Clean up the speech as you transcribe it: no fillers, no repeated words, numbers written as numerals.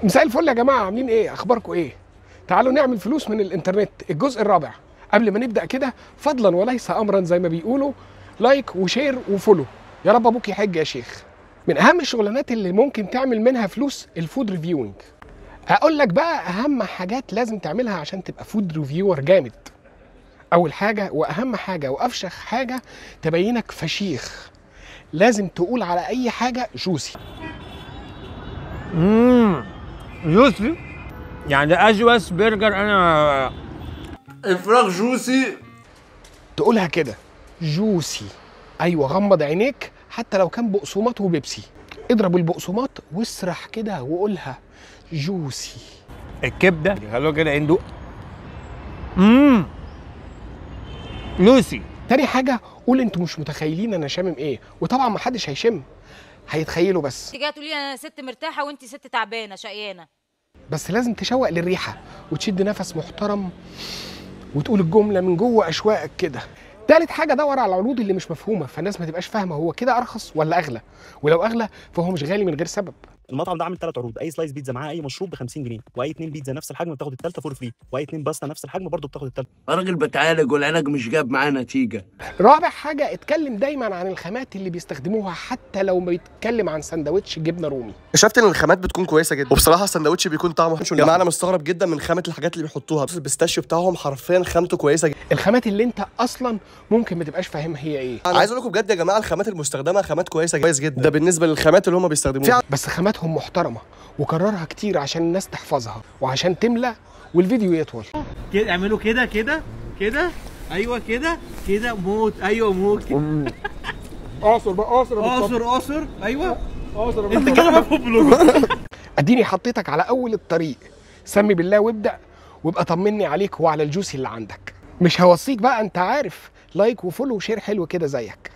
مساء الفل يا جماعه، عاملين ايه؟ اخباركم ايه؟ تعالوا نعمل فلوس من الانترنت الجزء الرابع. قبل ما نبدا كده فضلا وليس امرا زي ما بيقولوا، لايك وشير وفولو. يا رب ابوك يحج يا شيخ. من اهم الشغلانات اللي ممكن تعمل منها فلوس الفود ريفيوينج. هقول لك بقى اهم حاجات لازم تعملها عشان تبقى فود ريفيور جامد. اول حاجه واهم حاجه وافشخ حاجه تبينك فشيخ، لازم تقول على اي حاجه جوسي. جوسي يعني ده اجوس برجر. انا الفراخ جوسي، تقولها كده جوسي. ايوه، غمض عينيك حتى لو كان بقسماط وبيبسي، اضرب البقسماط واسرح كده وقولها جوسي. الكبده خلوها كده ندوق. جوسي. تاني حاجه قول انتوا مش متخيلين انا شامم ايه، وطبعا ما حدش هيشم، هيتخيلوا بس. انت جايه تقولي انا ست مرتاحه وانت ست تعبانه شقيانه. بس لازم تشوق للريحه وتشد نفس محترم وتقول الجمله من جوه اشواقك كده. تالت حاجه دور على العروض اللي مش مفهومه، فالناس ما تبقاش فاهمه هو كده ارخص ولا اغلى، ولو اغلى فهو مش غالي من غير سبب. المطعم ده عامل 3 عروض، اي سلايس بيتزا معاه اي مشروب ب 50 جنيه، واي 2 بيتزا نفس الحجم بتاخد الثالثه فور فري، واي 2 باستا نفس الحجم برضه بتاخد الثالثه. الراجل بتعالج والعلاج مش جاب معاه نتيجه. رابع حاجه اتكلم دايما عن الخامات اللي بيستخدموها، حتى لو بيتكلم عن سندوتش جبنه رومي. اكتشفت ان الخامات بتكون كويسه جدا، وبصراحه السندوتش بيكون طعمه حلو. يا جماعه انا مستغرب جدا من خامه الحاجات اللي بيحطوها، بس البيستاشيو بتاعهم حرفيا خامته كويسه جدا. الخامات اللي انت اصلا ممكن ما تبقاش فاهمها هي ايه. عايز اقول لكم بجد يا جماعه الخامات المستخدمه خامات كويسه كويس جدا، ده بالنسبه للخامات اللي هم بيستخدموها. بس خاماتهم محترمه، وكررها كتير عشان الناس تحفظها وعشان تملى والفيديو يطول. كده اعملوا كده كده كده. ايوه كده كده موت. ايوه موت. اقصر بقى، اقصر. ايوه اقصر. انت كده مفهوم. اديني حطيتك على اول الطريق، سمي بالله وابدا، وابقى طمني عليك وعلى الجوسي اللي عندك. مش هوصيك بقى، انت عارف، لايك وفولو وشير حلو كده زيك.